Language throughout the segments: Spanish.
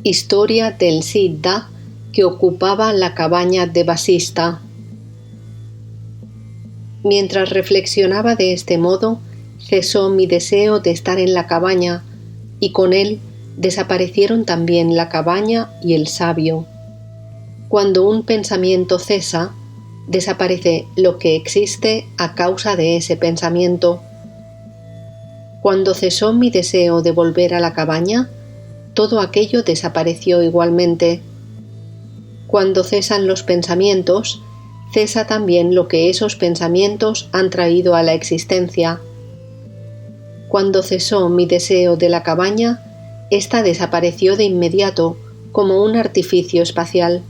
Historia del Siddha que ocupaba la cabaña de Vasista. Mientras reflexionaba de este modo, cesó mi deseo de estar en la cabaña, y con él desaparecieron también la cabaña y el sabio. Cuando un pensamiento cesa, desaparece lo que existe a causa de ese pensamiento. Cuando cesó mi deseo de volver a la cabaña, todo aquello desapareció igualmente. Cuando cesan los pensamientos, cesa también lo que esos pensamientos han traído a la existencia. Cuando cesó mi deseo de la cabaña, ésta desapareció de inmediato como un artificio espacial.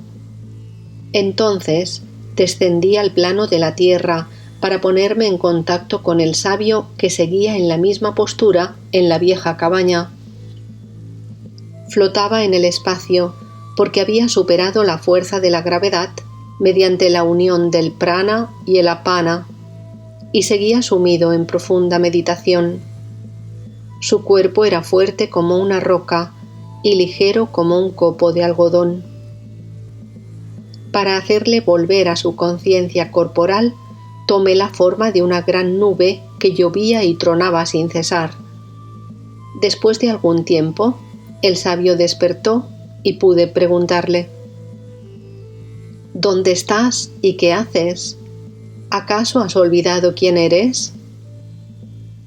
Entonces descendí al plano de la tierra para ponerme en contacto con el sabio que seguía en la misma postura en la vieja cabaña. Flotaba en el espacio porque había superado la fuerza de la gravedad mediante la unión del prana y el apana, y seguía sumido en profunda meditación. Su cuerpo era fuerte como una roca y ligero como un copo de algodón. Para hacerle volver a su conciencia corporal, tomé la forma de una gran nube que llovía y tronaba sin cesar. Después de algún tiempo, el sabio despertó y pude preguntarle: ¿Dónde estás y qué haces? ¿Acaso has olvidado quién eres?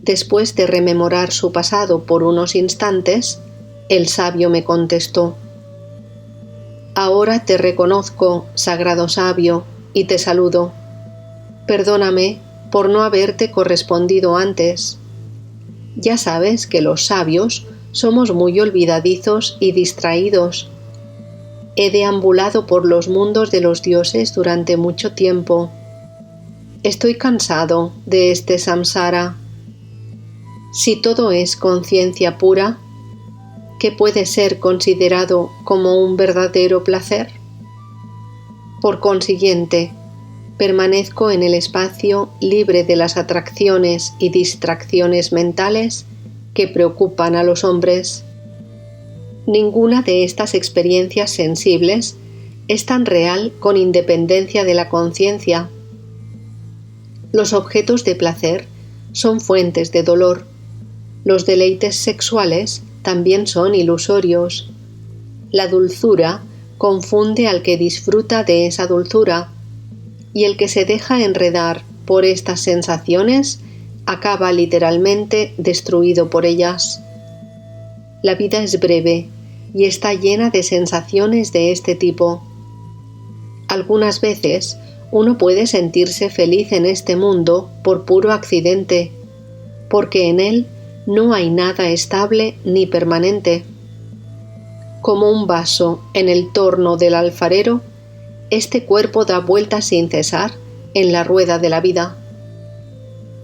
Después de rememorar su pasado por unos instantes, el sabio me contestó: Ahora te reconozco, sagrado sabio, y te saludo. Perdóname por no haberte correspondido antes. Ya sabes que los sabios somos muy olvidadizos y distraídos. He deambulado por los mundos de los dioses durante mucho tiempo. Estoy cansado de este samsara. Si todo es conciencia pura, ¿qué puede ser considerado como un verdadero placer? Por consiguiente, permanezco en el espacio libre de las atracciones y distracciones mentales que preocupan a los hombres. Ninguna de estas experiencias sensibles es tan real con independencia de la conciencia. Los objetos de placer son fuentes de dolor. Los deleites sexuales también son ilusorios. La dulzura confunde al que disfruta de esa dulzura, y el que se deja enredar por estas sensaciones acaba literalmente destruido por ellas. La vida es breve y está llena de sensaciones de este tipo. Algunas veces uno puede sentirse feliz en este mundo por puro accidente, porque en él no hay nada estable ni permanente. Como un vaso en el torno del alfarero, este cuerpo da vueltas sin cesar en la rueda de la vida.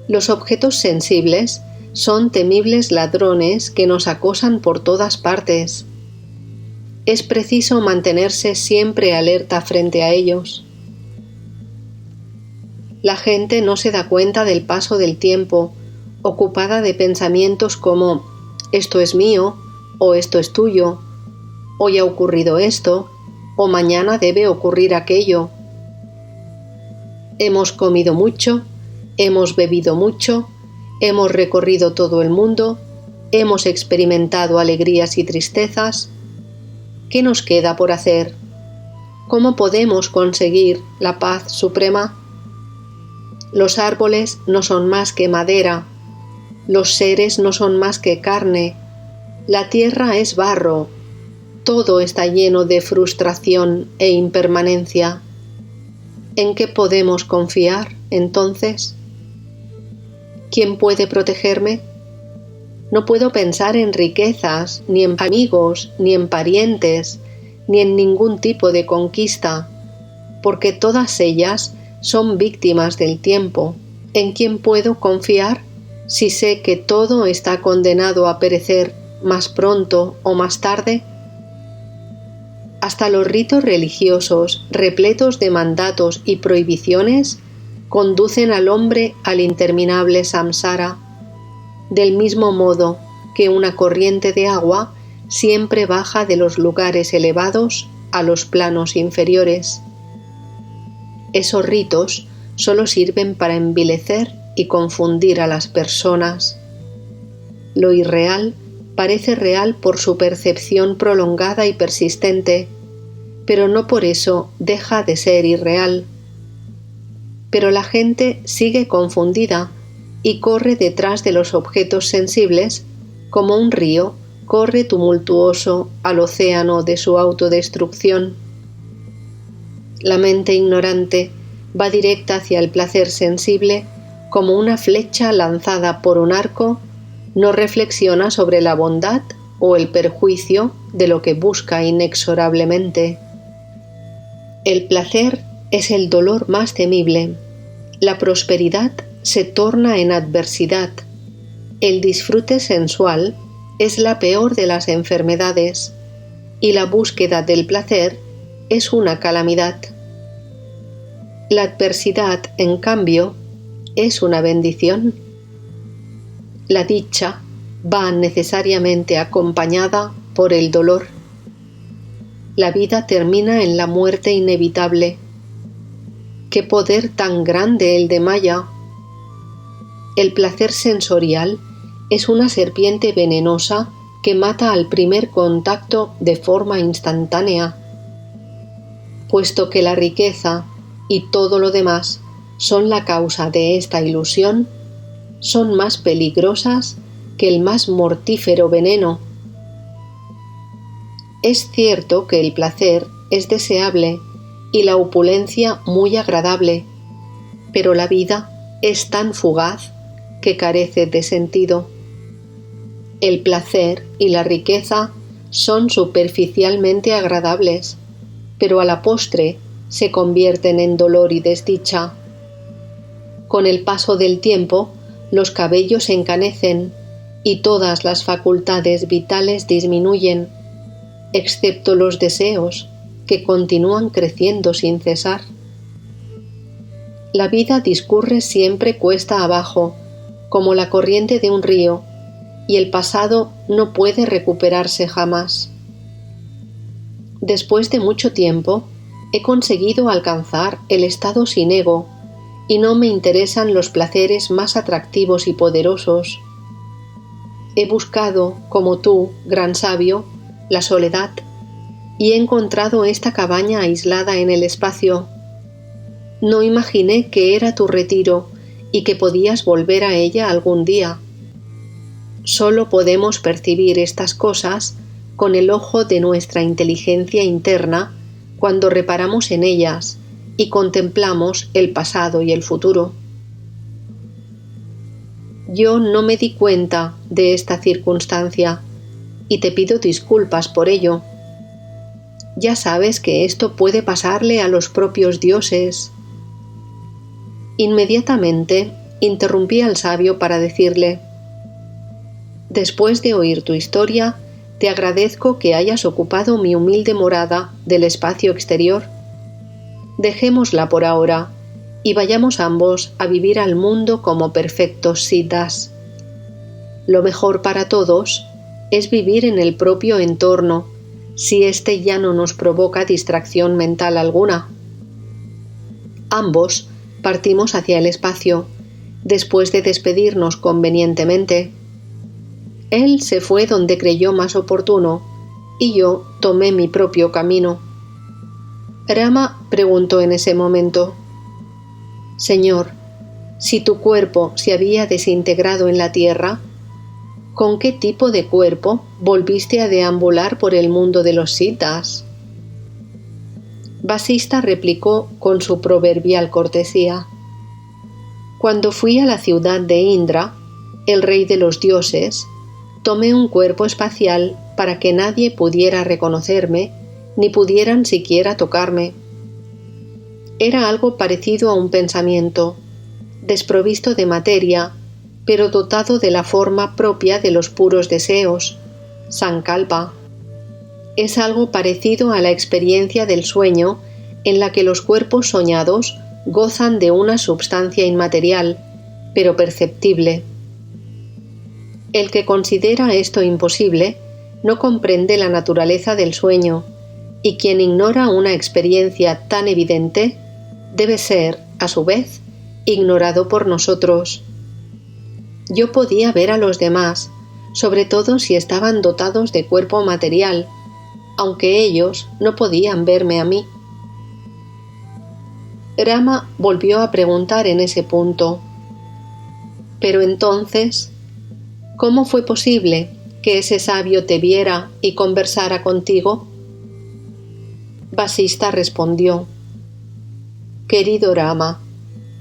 Los objetos sensibles son temibles ladrones que nos acosan por todas partes. Es preciso mantenerse siempre alerta frente a ellos. La gente no se da cuenta del paso del tiempo, ocupada de pensamientos como «esto es mío» o «esto es tuyo», «hoy ha ocurrido esto» o «mañana debe ocurrir aquello». Hemos comido mucho, hemos bebido mucho, hemos recorrido todo el mundo, hemos experimentado alegrías y tristezas. ¿Qué nos queda por hacer? ¿Cómo podemos conseguir la paz suprema? Los árboles no son más que madera, los seres no son más que carne, la tierra es barro, todo está lleno de frustración e impermanencia. ¿En qué podemos confiar, entonces? ¿Quién puede protegerme? No puedo pensar en riquezas, ni en amigos, ni en parientes, ni en ningún tipo de conquista, porque todas ellas son víctimas del tiempo. ¿En quién puedo confiar si sé que todo está condenado a perecer más pronto o más tarde? Hasta los ritos religiosos, repletos de mandatos y prohibiciones, conducen al hombre al interminable samsara, del mismo modo que una corriente de agua siempre baja de los lugares elevados a los planos inferiores. Esos ritos solo sirven para envilecer y confundir a las personas. Lo irreal parece real por su percepción prolongada y persistente, pero no por eso deja de ser irreal. Pero la gente sigue confundida y corre detrás de los objetos sensibles como un río corre tumultuoso al océano de su autodestrucción. La mente ignorante va directa hacia el placer sensible como una flecha lanzada por un arco, no reflexiona sobre la bondad o el perjuicio de lo que busca inexorablemente. El placer es el dolor más temible. La prosperidad se torna en adversidad. El disfrute sensual es la peor de las enfermedades y la búsqueda del placer es una calamidad. La adversidad, en cambio, es una bendición. La dicha va necesariamente acompañada por el dolor. La vida termina en la muerte inevitable. ¡Qué poder tan grande el de Maya! El placer sensorial es una serpiente venenosa que mata al primer contacto de forma instantánea. Puesto que la riqueza y todo lo demás son la causa de esta ilusión, son más peligrosas que el más mortífero veneno. Es cierto que el placer es deseable y la opulencia muy agradable, pero la vida es tan fugaz que carece de sentido. El placer y la riqueza son superficialmente agradables, pero a la postre se convierten en dolor y desdicha. Con el paso del tiempo, los cabellos se encanecen y todas las facultades vitales disminuyen, excepto los deseos, que continúan creciendo sin cesar. La vida discurre siempre cuesta abajo, como la corriente de un río, y el pasado no puede recuperarse jamás. Después de mucho tiempo, he conseguido alcanzar el estado sin ego, y no me interesan los placeres más atractivos y poderosos. He buscado, como tú, gran sabio, la soledad, y he encontrado esta cabaña aislada en el espacio. No imaginé que era tu retiro y que podías volver a ella algún día. Solo podemos percibir estas cosas con el ojo de nuestra inteligencia interna cuando reparamos en ellas y contemplamos el pasado y el futuro. Yo no me di cuenta de esta circunstancia y te pido disculpas por ello. Ya sabes que esto puede pasarle a los propios dioses. Inmediatamente interrumpí al sabio para decirle: después de oír tu historia, te agradezco que hayas ocupado mi humilde morada del espacio exterior. Dejémosla por ahora y vayamos ambos a vivir al mundo como perfectos siddhas. Lo mejor para todos es vivir en el propio entorno, si éste ya no nos provoca distracción mental alguna. Ambos partimos hacia el espacio, después de despedirnos convenientemente. Él se fue donde creyó más oportuno, y yo tomé mi propio camino. Rama preguntó en ese momento: Señor, si tu cuerpo se había desintegrado en la tierra, ¿con qué tipo de cuerpo volviste a deambular por el mundo de los siddhas? Vasista replicó con su proverbial cortesía: Cuando fui a la ciudad de Indra, el rey de los dioses, tomé un cuerpo espacial para que nadie pudiera reconocerme, ni pudieran siquiera tocarme. Era algo parecido a un pensamiento, desprovisto de materia, pero dotado de la forma propia de los puros deseos, sankalpa. Es algo parecido a la experiencia del sueño, en la que los cuerpos soñados gozan de una substancia inmaterial, pero perceptible. El que considera esto imposible no comprende la naturaleza del sueño, y quien ignora una experiencia tan evidente debe ser, a su vez, ignorado por nosotros. Yo podía ver a los demás, sobre todo si estaban dotados de cuerpo material, aunque ellos no podían verme a mí. Rama volvió a preguntar en ese punto. Pero entonces, ¿cómo fue posible que ese sabio te viera y conversara contigo? Vasista respondió: Querido Rama,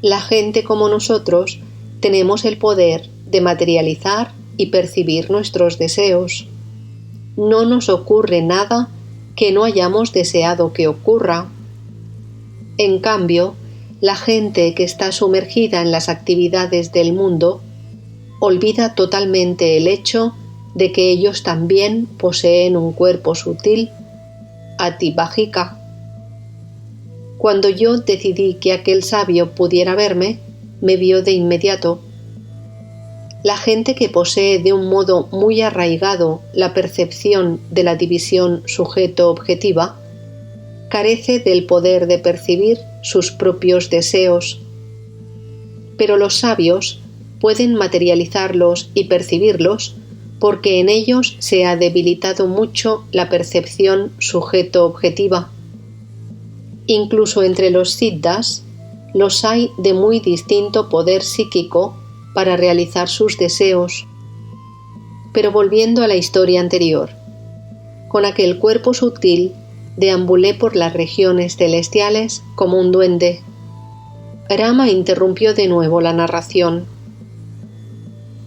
la gente como nosotros tenemos el poder de materializar y percibir nuestros deseos. No nos ocurre nada que no hayamos deseado que ocurra. En cambio, la gente que está sumergida en las actividades del mundo olvida totalmente el hecho de que ellos también poseen un cuerpo sutil, Atibhajika. Cuando yo decidí que aquel sabio pudiera verme, me vio de inmediato. La gente que posee de un modo muy arraigado la percepción de la división sujeto-objetiva, carece del poder de percibir sus propios deseos. Pero los sabios pueden materializarlos y percibirlos porque en ellos se ha debilitado mucho la percepción sujeto-objetiva. Incluso entre los siddhas, los hay de muy distinto poder psíquico para realizar sus deseos. Pero volviendo a la historia anterior, con aquel cuerpo sutil deambulé por las regiones celestiales como un duende. Rama interrumpió de nuevo la narración.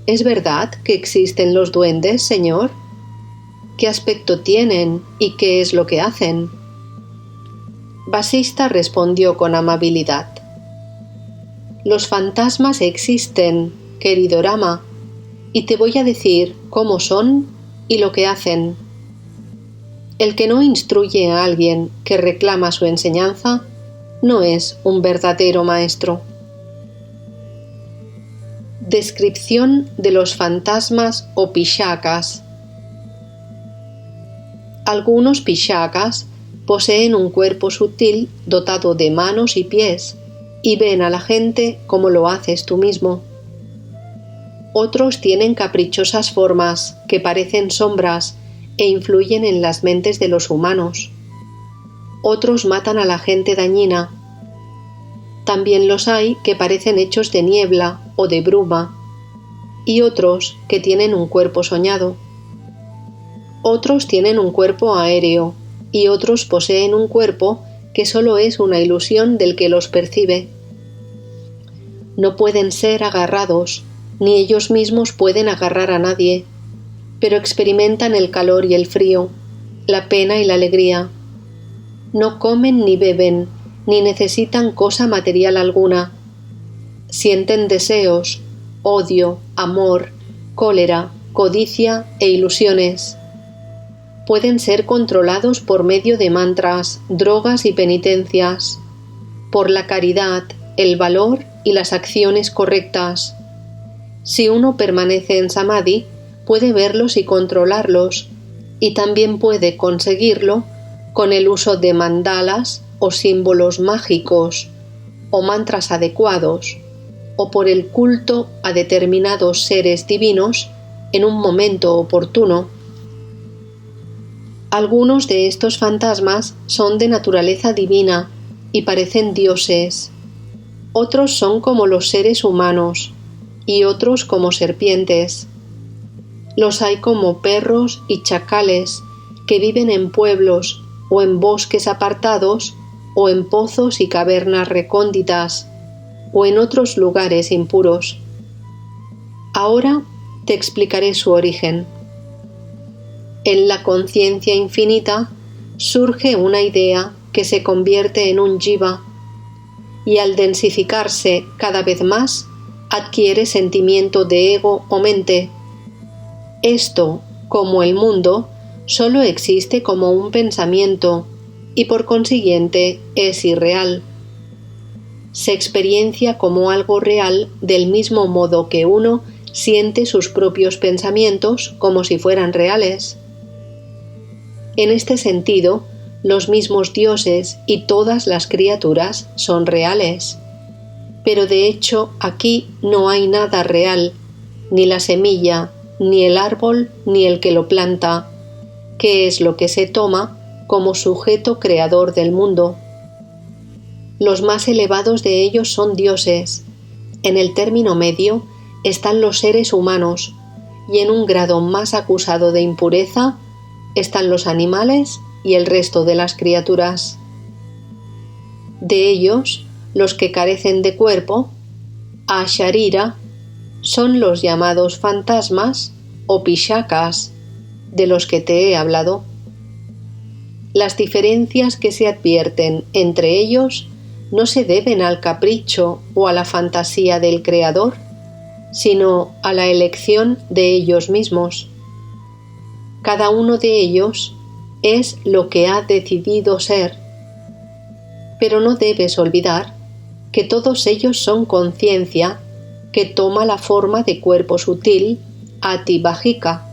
¿Es verdad que existen los duendes, señor? ¿Qué aspecto tienen y qué es lo que hacen? Vasista respondió con amabilidad. Los fantasmas existen, querido Rama, y te voy a decir cómo son y lo que hacen. El que no instruye a alguien que reclama su enseñanza no es un verdadero maestro. Descripción de los fantasmas o pishakas. Algunos pishakas poseen un cuerpo sutil dotado de manos y pies y ven a la gente como lo haces tú mismo. Otros tienen caprichosas formas que parecen sombras e influyen en las mentes de los humanos. Otros matan a la gente dañina. También los hay que parecen hechos de niebla o de bruma, y otros que tienen un cuerpo soñado. Otros tienen un cuerpo aéreo, y otros poseen un cuerpo que solo es una ilusión del que los percibe. No pueden ser agarrados, ni ellos mismos pueden agarrar a nadie, pero experimentan el calor y el frío, la pena y la alegría. No comen ni beben, ni necesitan cosa material alguna. Sienten deseos, odio, amor, cólera, codicia e ilusiones. Pueden ser controlados por medio de mantras, drogas y penitencias, por la caridad, el valor y las acciones correctas. Si uno permanece en samadhi, puede verlos y controlarlos, y también puede conseguirlo con el uso de mandalas o símbolos mágicos, o mantras adecuados, o por el culto a determinados seres divinos en un momento oportuno. Algunos de estos fantasmas son de naturaleza divina y parecen dioses. Otros son como los seres humanos y otros como serpientes. Los hay como perros y chacales que viven en pueblos o en bosques apartados o en pozos y cavernas recónditas o en otros lugares impuros. Ahora te explicaré su origen. En la conciencia infinita surge una idea que se convierte en un jiva y al densificarse cada vez más adquiere sentimiento de ego o mente. Esto, como el mundo, solo existe como un pensamiento y por consiguiente es irreal. Se experiencia como algo real del mismo modo que uno siente sus propios pensamientos como si fueran reales. En este sentido, los mismos dioses y todas las criaturas son reales. Pero de hecho aquí no hay nada real, ni la semilla, ni el árbol, ni el que lo planta, que es lo que se toma como sujeto creador del mundo. Los más elevados de ellos son dioses. En el término medio están los seres humanos, y en un grado más acusado de impureza están los animales y el resto de las criaturas. De ellos, los que carecen de cuerpo, asharira, son los llamados fantasmas o pishakas, de los que te he hablado. Las diferencias que se advierten entre ellos no se deben al capricho o a la fantasía del creador, sino a la elección de ellos mismos. Cada uno de ellos es lo que ha decidido ser, pero no debes olvidar que todos ellos son conciencia que toma la forma de cuerpo sutil, ati-bhajika.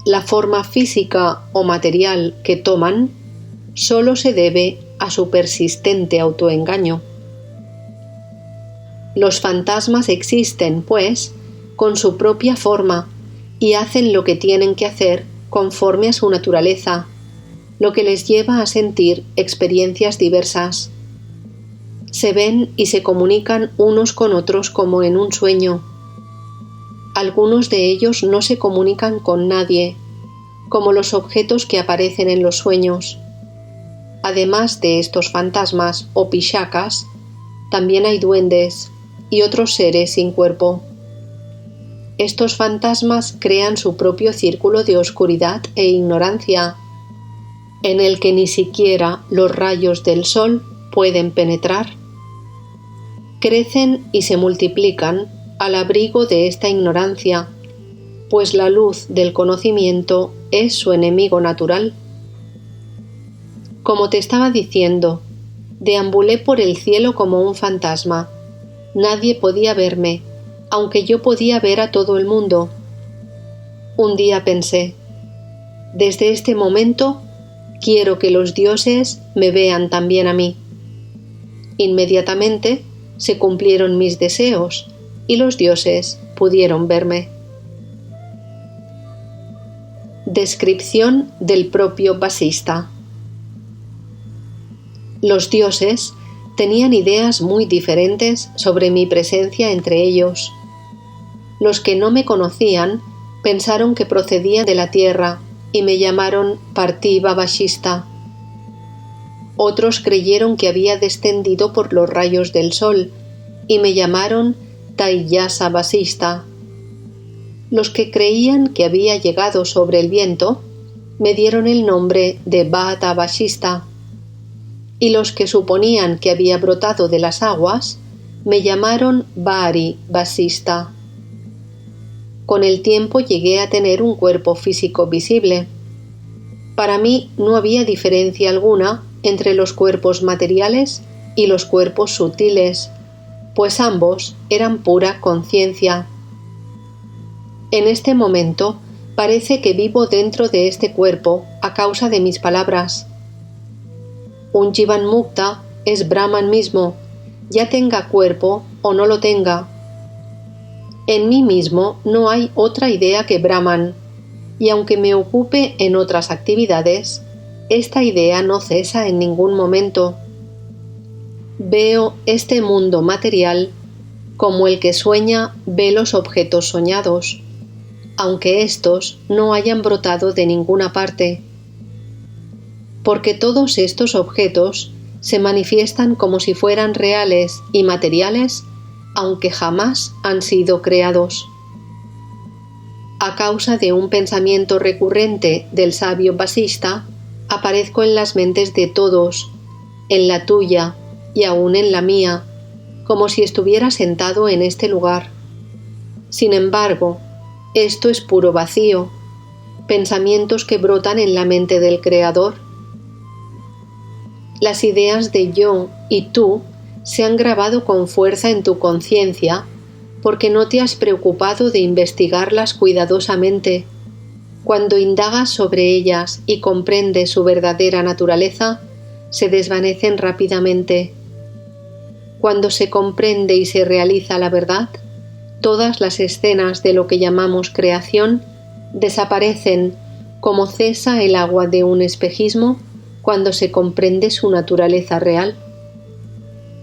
La forma física o material que toman solo se debe a su persistente autoengaño. Los fantasmas existen, pues, con su propia forma y hacen lo que tienen que hacer conforme a su naturaleza, lo que les lleva a sentir experiencias diversas. Se ven y se comunican unos con otros como en un sueño. Algunos de ellos no se comunican con nadie, como los objetos que aparecen en los sueños. Además de estos fantasmas o pishakas, también hay duendes y otros seres sin cuerpo. Estos fantasmas crean su propio círculo de oscuridad e ignorancia, en el que ni siquiera los rayos del sol pueden penetrar. Crecen y se multiplican al abrigo de esta ignorancia, pues la luz del conocimiento es su enemigo natural. Como te estaba diciendo, deambulé por el cielo como un fantasma. Nadie podía verme, aunque yo podía ver a todo el mundo. Un día pensé, desde este momento quiero que los dioses me vean también a mí. Inmediatamente se cumplieron mis deseos y los dioses pudieron verme. Descripción del propio Vasista. Los dioses tenían ideas muy diferentes sobre mi presencia entre ellos. Los que no me conocían pensaron que procedía de la tierra y me llamaron Parthiva Vasista. Otros creyeron que había descendido por los rayos del sol y me llamaron Taiyasa Vasista. Los que creían que había llegado sobre el viento me dieron el nombre de Vata Vasista, y los que suponían que había brotado de las aguas me llamaron Vari Vasista. Con el tiempo llegué a tener un cuerpo físico visible. Para mí no había diferencia alguna entre los cuerpos materiales y los cuerpos sutiles, pues ambos eran pura conciencia. En este momento parece que vivo dentro de este cuerpo a causa de mis palabras. Un Jivan Mukta es Brahman mismo, ya tenga cuerpo o no lo tenga. En mí mismo no hay otra idea que Brahman, y aunque me ocupe en otras actividades, esta idea no cesa en ningún momento. Veo este mundo material como el que sueña ve los objetos soñados, aunque éstos no hayan brotado de ninguna parte. Porque todos estos objetos se manifiestan como si fueran reales y materiales, aunque jamás han sido creados. A causa de un pensamiento recurrente del sabio Vasista, aparezco en las mentes de todos, en la tuya y aún en la mía, como si estuviera sentado en este lugar. Sin embargo, esto es puro vacío, pensamientos que brotan en la mente del Creador. Las ideas de yo y tú se han grabado con fuerza en tu conciencia porque no te has preocupado de investigarlas cuidadosamente. Cuando indagas sobre ellas y comprendes su verdadera naturaleza, se desvanecen rápidamente. Cuando se comprende y se realiza la verdad, todas las escenas de lo que llamamos creación desaparecen como cesa el agua de un espejismo cuando se comprende su naturaleza real.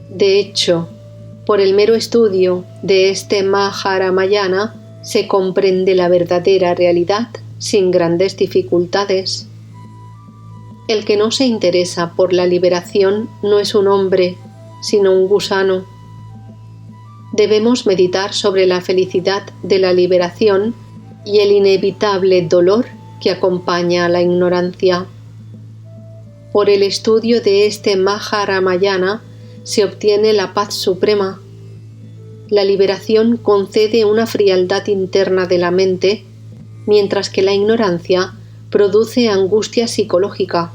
De hecho, por el mero estudio de este Maharamayana se comprende la verdadera realidad sin grandes dificultades. El que no se interesa por la liberación no es un hombre, sino un gusano. Debemos meditar sobre la felicidad de la liberación y el inevitable dolor que acompaña a la ignorancia. Por el estudio de este Maharamayana se obtiene la paz suprema. La liberación concede una frialdad interna de la mente, mientras que la ignorancia produce angustia psicológica.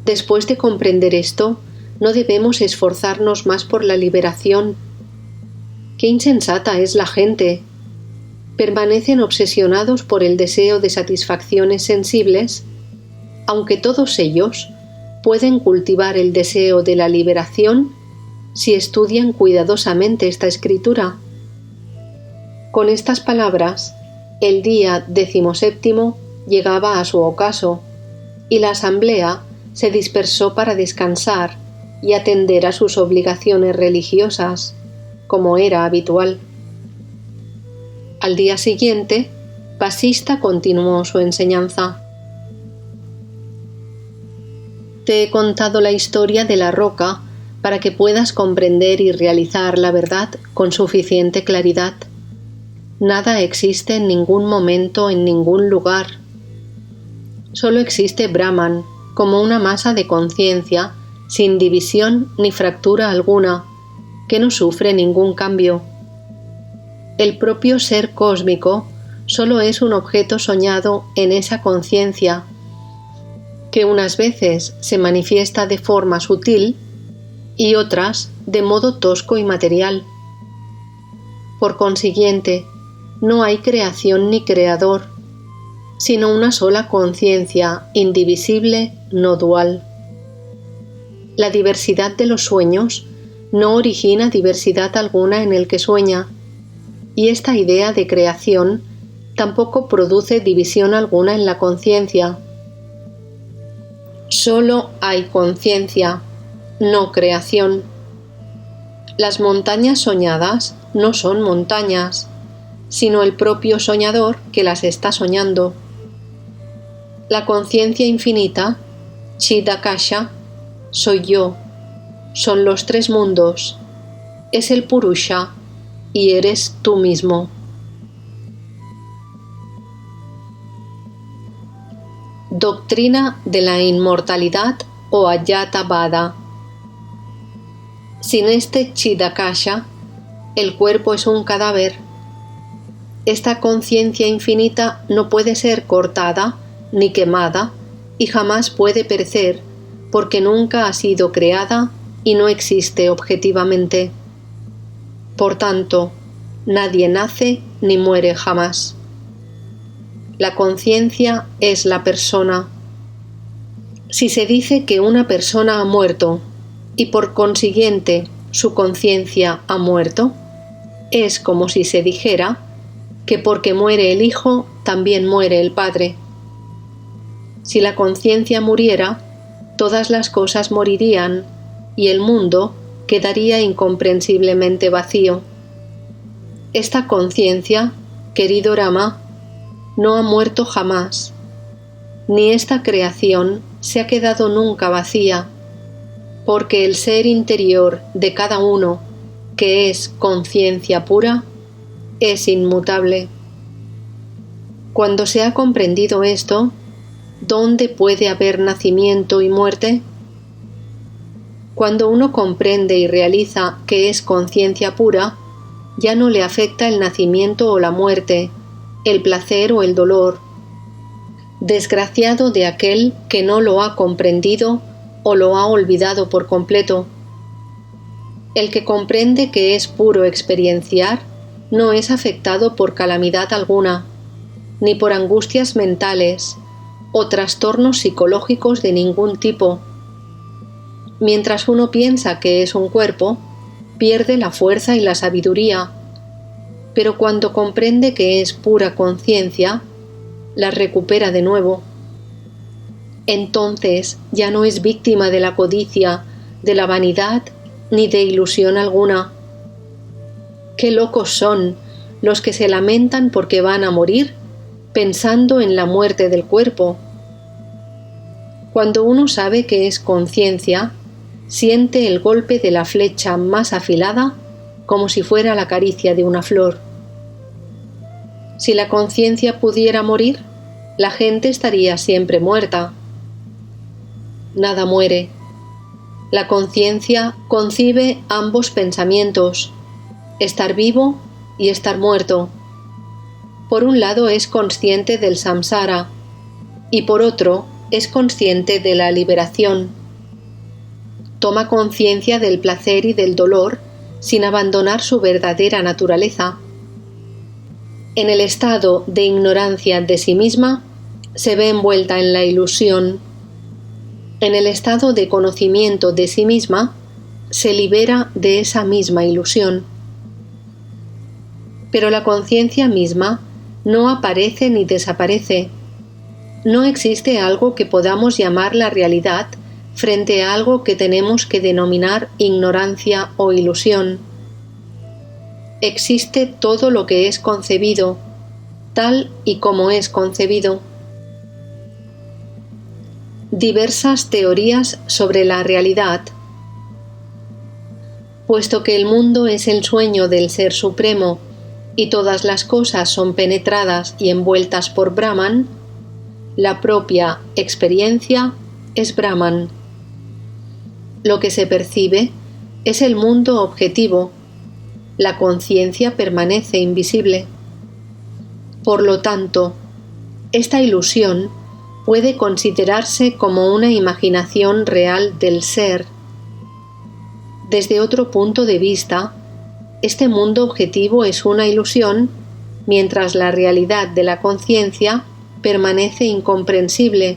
Después de comprender esto, no debemos esforzarnos más por la liberación. ¡Qué insensata es la gente! Permanecen obsesionados por el deseo de satisfacciones sensibles, aunque todos ellos pueden cultivar el deseo de la liberación si estudian cuidadosamente esta escritura. Con estas palabras, el día 17º llegaba a su ocaso, y la asamblea se dispersó para descansar y atender a sus obligaciones religiosas, como era habitual. Al día siguiente, Vasista continuó su enseñanza. Te he contado la historia de la roca para que puedas comprender y realizar la verdad con suficiente claridad. Nada existe en ningún momento en ningún lugar. Solo existe Brahman como una masa de conciencia sin división ni fractura alguna, que no sufre ningún cambio. El propio ser cósmico solo es un objeto soñado en esa conciencia, que unas veces se manifiesta de forma sutil y otras de modo tosco y material. Por consiguiente, no hay creación ni creador, sino una sola conciencia indivisible, no dual. La diversidad de los sueños no origina diversidad alguna en el que sueña, y esta idea de creación tampoco produce división alguna en la conciencia. Solo hay conciencia, no creación. Las montañas soñadas no son montañas, sino el propio soñador que las está soñando. La conciencia infinita, Chidakasha, soy yo, son los tres mundos, es el Purusha y eres tú mismo. Doctrina de la inmortalidad o Ayatavada. Sin este Chidakasha, el cuerpo es un cadáver. Esta conciencia infinita no puede ser cortada ni quemada y jamás puede perecer porque nunca ha sido creada y no existe objetivamente. Por tanto, nadie nace ni muere jamás. La conciencia es la persona. Si se dice que una persona ha muerto y por consiguiente su conciencia ha muerto, es como si se dijera que porque muere el hijo, también muere el padre. Si la conciencia muriera, todas las cosas morirían y el mundo quedaría incomprensiblemente vacío. Esta conciencia, querido Rama, no ha muerto jamás, ni esta creación se ha quedado nunca vacía, porque el ser interior de cada uno, que es conciencia pura, es inmutable. Cuando se ha comprendido esto, ¿dónde puede haber nacimiento y muerte? Cuando uno comprende y realiza que es conciencia pura, ya no le afecta el nacimiento o la muerte, el placer o el dolor. Desgraciado de aquel que no lo ha comprendido o lo ha olvidado por completo. El que comprende que es puro experienciar no es afectado por calamidad alguna. ni por angustias mentales o trastornos psicológicos de ningún tipo. Mientras uno piensa que es un cuerpo, pierde la fuerza y la sabiduría, pero cuando comprende que es pura conciencia, la recupera de nuevo. Entonces ya no es víctima de la codicia, de la vanidad ni de ilusión alguna. Qué locos son los que se lamentan porque van a morir pensando en la muerte del cuerpo. Cuando uno sabe que es conciencia, siente el golpe de la flecha más afilada como si fuera la caricia de una flor. Si la conciencia pudiera morir, la gente estaría siempre muerta. Nada muere. La conciencia concibe ambos pensamientos, estar vivo y estar muerto. Por un lado es consciente del samsara y por otro es consciente de la liberación. Toma conciencia del placer y del dolor sin abandonar su verdadera naturaleza. En el estado de ignorancia de sí misma, se ve envuelta en la ilusión. En el estado de conocimiento de sí misma, se libera de esa misma ilusión. Pero la conciencia misma no aparece ni desaparece. No existe algo que podamos llamar la realidad frente a algo que tenemos que denominar ignorancia o ilusión. Existe todo lo que es concebido, tal y como es concebido. Diversas teorías sobre la realidad. Puesto que el mundo es el sueño del Ser Supremo y todas las cosas son penetradas y envueltas por Brahman, la propia experiencia es Brahman. Lo que se percibe es el mundo objetivo. La conciencia permanece invisible. Por lo tanto, esta ilusión puede considerarse como una imaginación real del ser. Desde otro punto de vista, este mundo objetivo es una ilusión, mientras la realidad de la conciencia permanece incomprensible,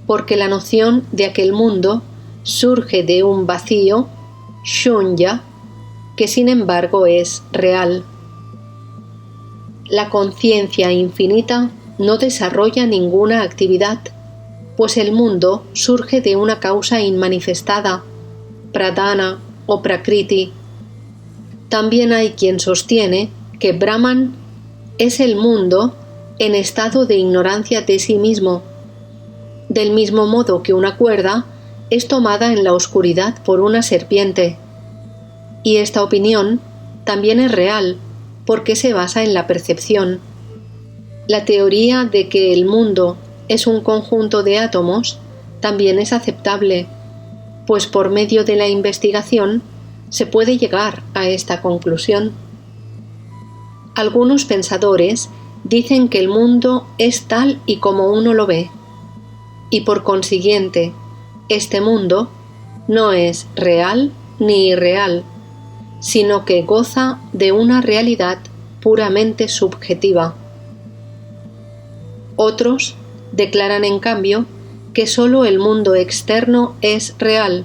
porque la noción de aquel mundo surge de un vacío, shunya, que sin embargo es real. La conciencia infinita no desarrolla ninguna actividad, pues el mundo surge de una causa inmanifestada, pradhana o prakriti. También hay quien sostiene que Brahman es el mundo en estado de ignorancia de sí mismo, del mismo modo que una cuerda es tomada en la oscuridad por una serpiente. Y esta opinión también es real, porque se basa en la percepción. La teoría de que el mundo es un conjunto de átomos también es aceptable, pues por medio de la investigación se puede llegar a esta conclusión. Algunos pensadores dicen que el mundo es tal y como uno lo ve, y por consiguiente, este mundo no es real ni irreal, sino que goza de una realidad puramente subjetiva. Otros declaran en cambio que sólo el mundo externo es real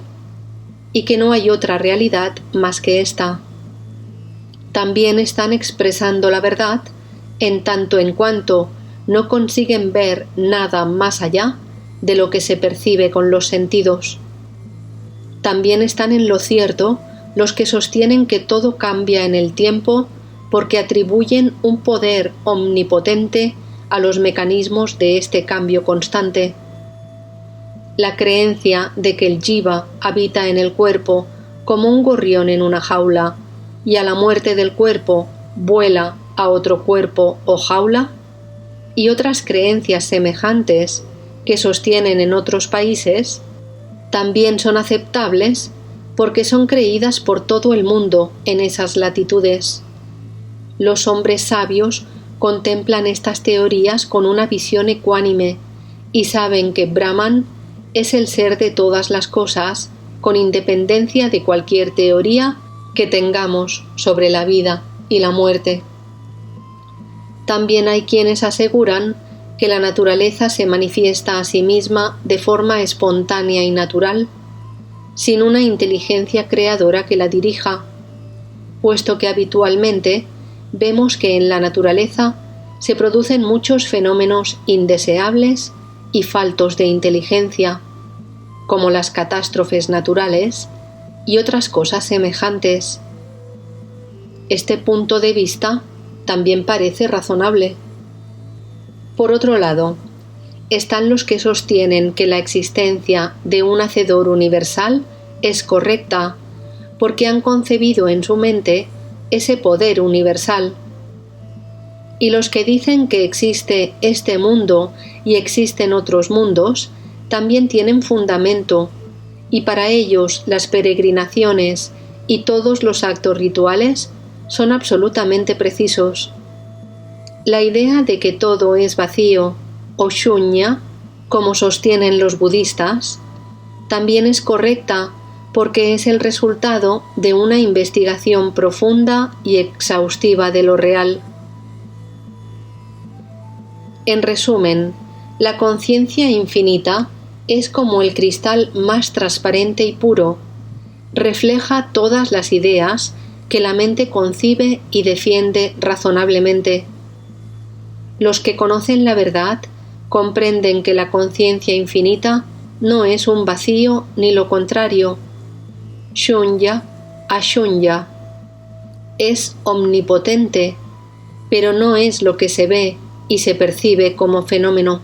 y que no hay otra realidad más que esta. También están expresando la verdad en tanto en cuanto no consiguen ver nada más allá de lo que se percibe con los sentidos. También están en lo cierto los que sostienen que todo cambia en el tiempo porque atribuyen un poder omnipotente a los mecanismos de este cambio constante. La creencia de que el jiva habita en el cuerpo como un gorrión en una jaula y a la muerte del cuerpo vuela a otro cuerpo o jaula, y otras creencias semejantes que sostienen en otros países, también son aceptables porque son creídas por todo el mundo en esas latitudes. Los hombres sabios contemplan estas teorías con una visión ecuánime y saben que Brahman es el ser de todas las cosas, con independencia de cualquier teoría que tengamos sobre la vida y la muerte. También hay quienes aseguran que la naturaleza se manifiesta a sí misma de forma espontánea y natural, sin una inteligencia creadora que la dirija, puesto que habitualmente vemos que en la naturaleza se producen muchos fenómenos indeseables y faltos de inteligencia, como las catástrofes naturales y otras cosas semejantes. Este punto de vista también parece razonable. Por otro lado, están los que sostienen que la existencia de un Hacedor universal es correcta, porque han concebido en su mente ese poder universal. Y los que dicen que existe este mundo y existen otros mundos, también tienen fundamento, y para ellos las peregrinaciones y todos los actos rituales son absolutamente precisos. La idea de que todo es vacío, o shunya, como sostienen los budistas, también es correcta porque es el resultado de una investigación profunda y exhaustiva de lo real. En resumen, la conciencia infinita es como el cristal más transparente y puro, refleja todas las ideas que la mente concibe y defiende razonablemente. Los que conocen la verdad comprenden que la conciencia infinita no es un vacío ni lo contrario, shunya, ashunya. Es omnipotente, pero no es lo que se ve y se percibe como fenómeno.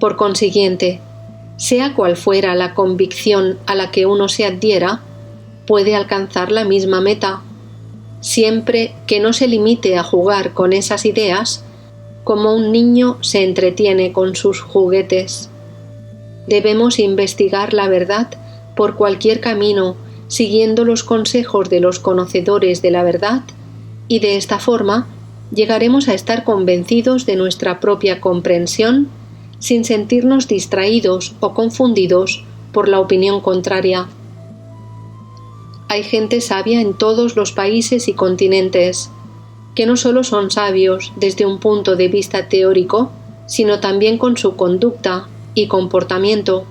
Por consiguiente, sea cual fuera la convicción a la que uno se adhiera, puede alcanzar la misma meta, siempre que no se limite a jugar con esas ideas como un niño se entretiene con sus juguetes. Debemos investigar la verdad por cualquier camino, siguiendo los consejos de los conocedores de la verdad, y de esta forma llegaremos a estar convencidos de nuestra propia comprensión sin sentirnos distraídos o confundidos por la opinión contraria. Hay gente sabia en todos los países y continentes, que no solo son sabios desde un punto de vista teórico, sino también con su conducta y comportamiento.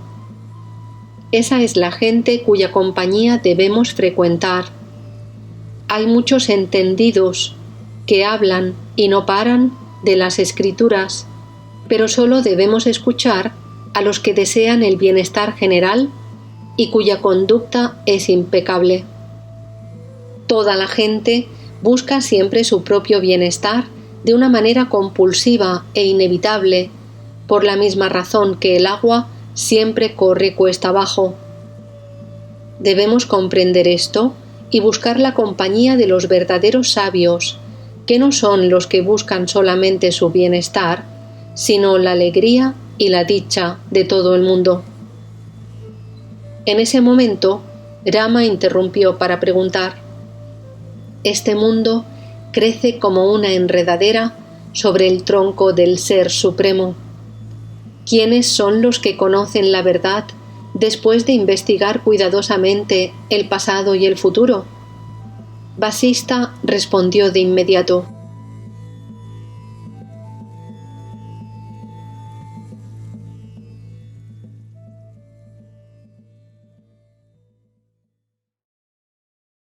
Esa es la gente cuya compañía debemos frecuentar. Hay muchos entendidos que hablan y no paran de las Escrituras, pero solo debemos escuchar a los que desean el bienestar general y cuya conducta es impecable. Toda la gente busca siempre su propio bienestar de una manera compulsiva e inevitable, por la misma razón que el agua siempre corre cuesta abajo. Debemos comprender esto y buscar la compañía de los verdaderos sabios, que no son los que buscan solamente su bienestar, sino la alegría y la dicha de todo el mundo. En ese momento, Rama interrumpió para preguntar: «Este mundo crece como una enredadera sobre el tronco del Ser Supremo. ¿Quiénes son los que conocen la verdad después de investigar cuidadosamente el pasado y el futuro?» Vasista respondió de inmediato: